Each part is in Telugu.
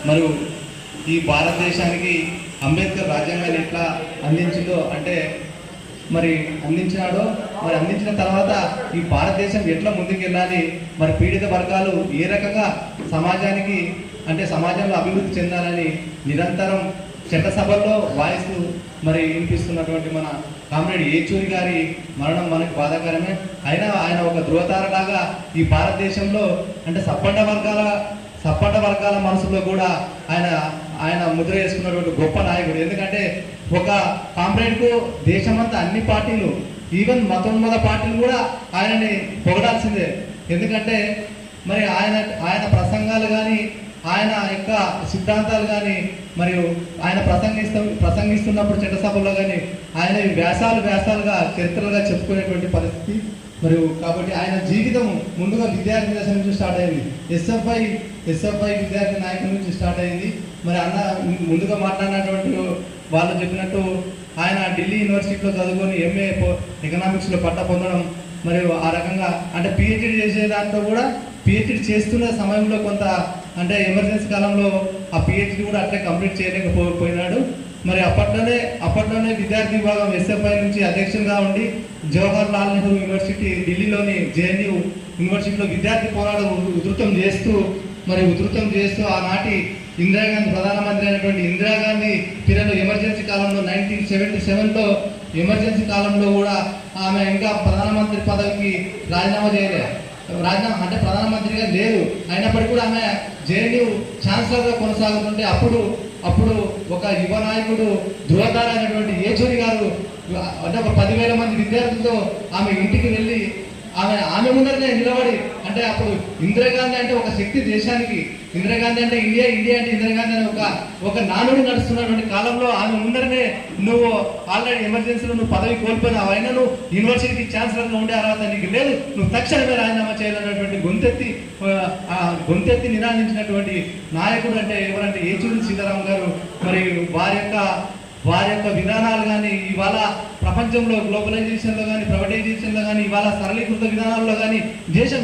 మరియు ఈ భారతదేశానికి అంబేద్కర్ రాజ్యాంగాన్ని ఎట్లా అందించిందో అంటే మరి అందించినాడో, మరి అందించిన తర్వాత ఈ భారతదేశం ఎట్లా ముందుకు వెళ్ళాలి, మరి పీడిత వర్గాలు ఏ రకంగా సమాజానికి అంటే సమాజంలో అభివృద్ధి చెందాలని నిరంతరం చట్టసభల్లో వాయిస్ మరి వినిపిస్తున్నటువంటి మన కామ్రేడ్ ఏచూరి గారి మరణం మనకు బాధాకరమే. అయినా ఆయన ఒక ధృవతారలాగా ఈ భారతదేశంలో అంటే సప్పండ వర్గాల మనసులో కూడా ఆయన ముద్ర వేసుకున్నటువంటి గొప్ప నాయకుడు. ఎందుకంటే ఒక కామ్రేడ్కు దేశమంతా అన్ని పార్టీలు ఈవెన్ మతోన్మత పార్టీలు కూడా ఆయనని పొగడాల్సిందే. ఎందుకంటే మరి ఆయన ప్రసంగాలు కానీ ఆయన యొక్క సిద్ధాంతాలు కానీ మరియు ఆయన ప్రసంగిస్తున్నప్పుడు చట్టసభలో కానీ ఆయన వ్యాసాలుగా చరిత్రలుగా చెప్పుకునేటువంటి పరిస్థితి. మరియు కాబట్టి ఆయన జీవితం ముందుగా విద్యార్థి దశ నుంచి స్టార్ట్ అయింది. ఎస్ఎఫ్ఐ విద్యార్థి నాయకుల నుంచి స్టార్ట్ అయింది. మరి అన్న ముందుగా మాట్లాడినటువంటి వాళ్ళు చెప్పినట్టు ఆయన ఢిల్లీ యూనివర్సిటీలో చదువుకొని ఎంఏ ఎకనామిక్స్లో పట్టా పొందడం, మరియు ఆ రకంగా అంటే పిహెచ్డి చేసే దాంట్లో కూడా పిహెచ్డి చేస్తున్న సమయంలో కొంత అంటే ఎమర్జెన్సీ కాలంలో ఆ పిహెచ్డి కూడా అట్లే కంప్లీట్ చేయలేకపోయినాడు. మరి అప్పట్లోనే విద్యార్థి విభాగం ఎస్ఎఫ్ఐ నుంచి అధ్యక్షులుగా ఉండి జవహర్ లాల్ నెహ్రూ యూనివర్సిటీ ఢిల్లీలోని జేఎన్యూ యూనివర్సిటీలో విద్యార్థి పోరాటం ఉధృతం చేస్తూ ఆనాటి ఇందిరాగాంధీ ప్రధానమంత్రి అయినటువంటి ఇందిరాగాంధీ పిల్లలు ఎమర్జెన్సీ కాలంలో 1977లో ఎమర్జెన్సీ కాలంలో కూడా ఆమె ఇంకా ప్రధానమంత్రి పదవికి రాజీనామా చేయలేదు. అంటే ప్రధానమంత్రిగా లేదు. అయినప్పటికీ కూడా ఆమె జేఎన్యూ ఛాన్సలర్గా కొనసాగుతుంటే అప్పుడు ఒక యువ నాయకుడు ధృవతార అయినటువంటి ఏచూరి గారు అంటే ఒక 10,000 మంది విద్యార్థులతో ఆమె ఇంటికి వెళ్ళి ఆమె ముందరనే నిలబడి అంటే అప్పుడు ఇందిరాగాంధీ అంటే ఒక శక్తి దేశానికి, ఇందిరాగాంధీ అంటే ఇండియా అంటే ఇందిరాగాంధీ అనే ఒక నానుడి నడుస్తున్నటువంటి కాలంలో ఆమె ముందరనే నువ్వు ఆల్రెడీ ఎమర్జెన్సీలో నువ్వు పదవి కోల్పోయినావు, అయినా నువ్వు యూనివర్సిటీకి ఛాన్సలర్గా ఉండే అర్హత నీకు లేదు, నువ్వు తక్షణమే రాజీనామా చేయాలన్నటువంటి గొంతెత్తి నిరాధించినటువంటి నాయకుడు అంటే ఎవరంటే ఏచూరి సీతారాం గారు. మరి వారి యొక్క విధానాలు కానీ ఇవాళ ప్రపంచంలో గ్లోబలైజేషన్లో కానీ ప్రైవేటైజేషన్లో కానీ ఇవాళ సరళీకృత విధానాల్లో కానీ దేశం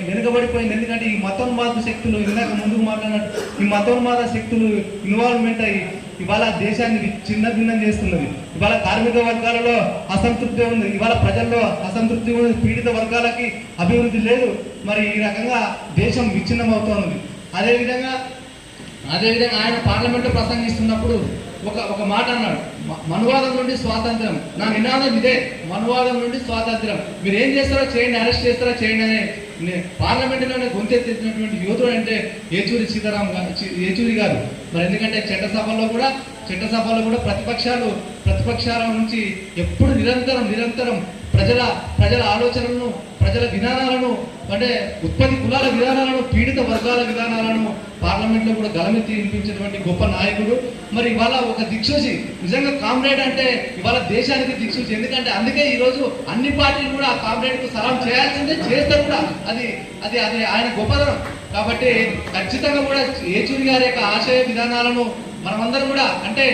వెనుకబడిపోయింది. ఎందుకంటే ఈ మతోన్మాద శక్తులు ఇందాక ముందుకు మాట్లాడినట్టు ఈ మతోన్మాద శక్తులు ఇన్వాల్వ్మెంట్ అయ్యి ఇవాళ దేశాన్ని చిన్న భిన్నం చేస్తున్నది. ఇవాళ కార్మిక వర్గాలలో అసంతృప్తి ఉంది, ఇవాళ ప్రజల్లో అసంతృప్తి ఉంది, పీడిత వర్గాలకి అభివృద్ధి లేదు. మరి ఈ రకంగా దేశం విచ్ఛిన్నమవుతోంది. అదేవిధంగా ఆయన పార్లమెంట్లో ప్రసంగిస్తున్నప్పుడు ఒక మాట అన్నాడు, మనువాదం నుండి స్వాతంత్రం. నా నినాదం ఇదే, మనువాదం నుండి స్వాతంత్రం. మీరు ఏం చేస్తారో చేయండి, అరెస్ట్ చేస్తారో చేయండి అని పార్లమెంటులోనే గొంతెత్తినటువంటి యోధుడు అంటే ఏచూరి గారు. మరి ఎందుకంటే చట్టసభలో కూడా ప్రతిపక్షాల నుంచి ఎప్పుడు నిరంతరం ప్రజల ఆలోచనలను, ప్రజల విధానాలను అంటే ఉత్పత్తి కులాల విధానాలను, పీడిత వర్గాల విధానాలను పార్లమెంట్లో కూడా గలమెత్తి వినిపించినటువంటి గొప్ప నాయకుడు. మరి ఇవాళ ఒక దిక్సూచి, నిజంగా కామ్రేడ్ అంటే ఇవాళ దేశానికి దిక్సూచి. ఎందుకంటే అందుకే ఈరోజు అన్ని పార్టీలు కూడా ఆ కామ్రేడ్కు సలాం చేయాల్సిందే, చేస్తే కూడా అది ఆయన గొప్పతనం. కాబట్టి ఖచ్చితంగా కూడా ఏచూరి గారి యొక్క ఆశయ విధానాలను మనమందరం కూడా అంటే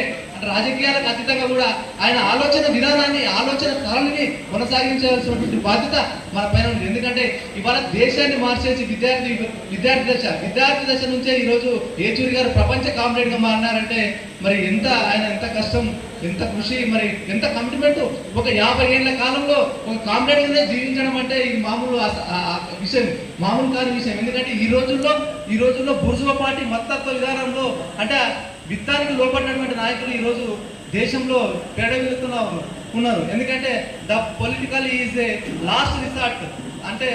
రాజకీయాలకు అతీతంగా కూడా ఆయన ఆలోచన విధానాన్ని, ఆలోచన సరళిని కొనసాగించాల్సినటువంటి బాధ్యత మన పైన ఉంది. ఎందుకంటే ఇవాళ దేశాన్ని మార్చేసి విద్యార్థి దశ నుంచే ఈరోజు ఏచూరి గారు ప్రపంచ కామ్రేడ్గా మారినారంటే మరి ఆయన ఎంత కష్టం, ఎంత కృషి, మరి ఎంత కమిట్మెంట్. ఒక 50 ఏళ్ల కాలంలో ఒక కామ్రేడ్గానే జీవించడం అంటే ఇది మామూలు కాని విషయం. ఎందుకంటే ఈ రోజుల్లో బుర్జువా పార్టీ మతత్వ విధానంలో అంటే విత్తానికి లోపడినటువంటి నాయకులు ఈరోజు దేశంలో ఉన్నారు. ఎందుకంటే the political is a last resort అంటే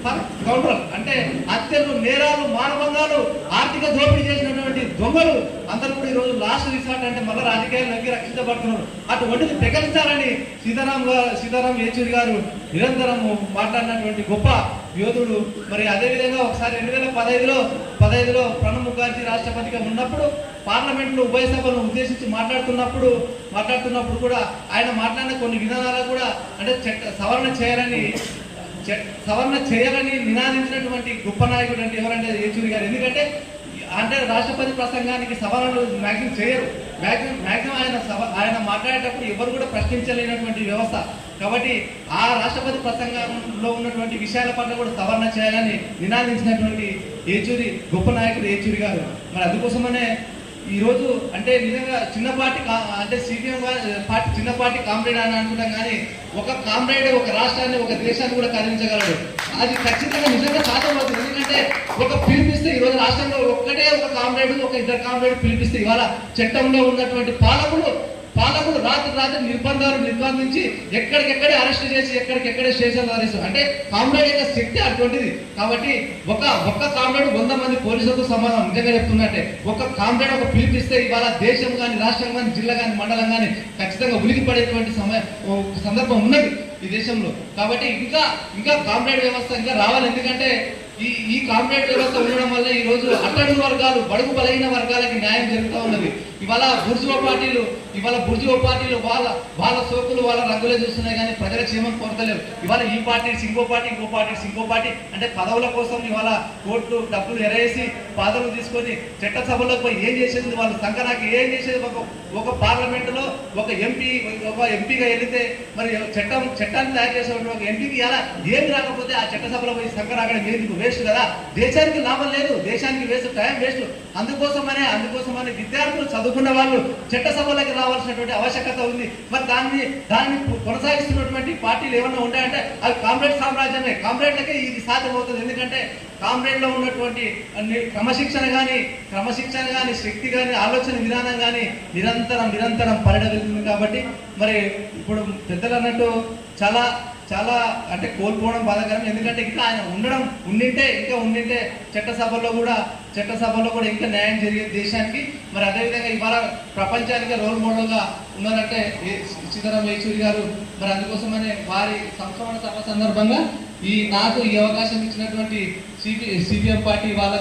ఫర్ కౌంటర్ అంటే హత్యలు, నేరాలు, మానభంగాలు, ఆర్థిక దోపిడీ చేసినటువంటి దొంగలు అందరూ కూడా ఈరోజు లాస్ట్ రిసార్ట్ అంటే మళ్ళీ రాజకీయాల్లోకి రక్షించబడుతున్నారు. అటువంటిది ప్రకటించాలని సీతారాం ఏచూరి గారు నిరంతరము మాట్లాడినటువంటి గొప్ప యోధుడు. మరి అదేవిధంగా ఒకసారి 2015లో ప్రణబ్ ముఖర్జీ రాష్ట్రపతిగా ఉన్నప్పుడు పార్లమెంట్లో ఉభయ సభలను ఉద్దేశించి మాట్లాడుతున్నప్పుడు కూడా ఆయన మాట్లాడిన కొన్ని విధానాలు కూడా అంటే సవరణ చేయాలని నినాదించినటువంటి గొప్ప నాయకుడు అంటే ఎవరంటే ఏచూరి గారు. ఎందుకంటే అంటే రాష్ట్రపతి ప్రసంగానికి సవరణలు మ్యాక్సిమం చేయరు, మ్యాక్సిమం ఆయన మాట్లాడేటప్పుడు ఎవరు కూడా ప్రశ్నించలేనటువంటి వ్యవస్థ. కాబట్టి ఆ రాష్ట్రపతి ప్రసంగంలో ఉన్నటువంటి విషయాల పట్ల కూడా సవరణ చేయాలని నినాదించినటువంటి ఏచూరి గొప్ప నాయకుడు ఏచూరి గారు. మరి అందుకోసమనే ఈరోజు అంటే నిజంగా చిన్నపాటి అంటే సిపిఎం పార్టీ చిన్నపాటి కామ్రేడ్ అని అనుకుంటాం, కానీ ఒక కామ్రేడ్ ఒక రాష్ట్రాన్ని ఒక దేశాన్ని కూడా కదిలించగలడు. అది ఖచ్చితంగా నిజంగా సాధ్యమవుతుంది. ఎందుకంటే ఒక పిలిపిస్తే ఈరోజు రాష్ట్రంలో ఒక్కటే ఒక కామ్రేడ్ ఒక ఇద్దరు కామ్రేడ్ పిలిపిస్తే ఇవాళ చట్టంలో ఉన్నటువంటి పాలకులు రాత్రి నిర్బంధించి ఎక్కడికెక్కడే అరెస్ట్ చేసి ఎక్కడికెక్కడే స్టేషన్ అరెస్ట్. అంటే కామ్రేడ్ యొక్క శక్తి అటువంటిది. కాబట్టి ఒక్క కామ్రేడ్ 100 మంది పోలీసులతో సమానం. నిజంగా చెప్తున్నట్టే ఒక కామ్రేడ్ ఒక పిలిపిస్తే ఇవాళ దేశం కానీ రాష్ట్రం కానీ జిల్లా కానీ మండలం కానీ ఖచ్చితంగా ఉలికి పడేటువంటి సందర్భం ఉన్నది ఈ దేశంలో. కాబట్టి ఇంకా కామ్రేడ్ వ్యవస్థ ఇంకా రావాలి. ఎందుకంటే ఈ కామ్రేడ్ వ్యవస్థ ఉండడం వల్ల ఈ రోజు అట్టడుగు వర్గాలు బడుగు బలహీన వర్గాలకి న్యాయం జరుగుతూ ఉన్నది. ఇవాళ బుర్జువా పార్టీలు వాళ్ళ సోకులు వాళ్ళ రంగులే చూస్తున్నాయి, కానీ ప్రజల క్షేమం కోరతలేవు. ఇవాళ ఈ పార్టీ ఇంకో పార్టీ అంటే పదవుల కోసం ఇవాళ కోట్లు డబ్బులు ఎరేసి పదవులు తీసుకొని చట్టసభలోకి పోయి ఏం చేసేది వాళ్ళు సంకనాకి ఏం చేసేది. ఒక పార్లమెంటులో ఒక ఎంపీగా వెళితే మరి చట్టాన్ని తయారు చేసేటువంటి ఒక ఎంపీకి ఇలా ఏం రాకపోతే ఆ చట్టసభలో పోయి సంకనాగడం ఎందుకు? వేస్ట్ కదా, దేశానికి లాభం లేదు, దేశానికి వేస్ట్, టైం వేస్ట్. అందుకోసమనే విద్యార్థులు చదువుకున్న వాళ్ళు చట్టసభలోకి రావాల్సినటువంటి ఆవశ్యకత ఉంది. మరి దాన్ని కొనసాగిస్తున్నటువంటి పార్టీలు ఏమన్నా ఉంటాయంటే అవి కామ్రేడ్ సామ్రాజ్యమే. కామ్రేడ్లకే ఇది సాధ్యమవుతుంది. ఎందుకంటే కామ్రేడ్లో ఉన్నటువంటి క్రమశిక్షణ కానీ శక్తి కానీ ఆలోచన విధానం కానీ నిరంతరం పరిణమిస్తుంది. కాబట్టి మరి ఇప్పుడు పెద్దలు అన్నట్టు చాలా అంటే కోల్పోవడం బాధాకరం. ఎందుకంటే ఇంకా ఆయన ఉండింటే చట్టసభలో కూడా ఇంకా న్యాయం జరిగే దేశానికి. మరి అదేవిధంగా ఇవాళ ప్రపంచానికి రోల్ మోడల్గా ఉన్నారంటే సీతారాం యేచూరి గారు. మరి అందుకోసమనే వారి సంస్మరణ సభ సందర్భంగా నాకు ఈ అవకాశం ఇచ్చినటువంటి సిపిఎం పార్టీ వాళ్ళ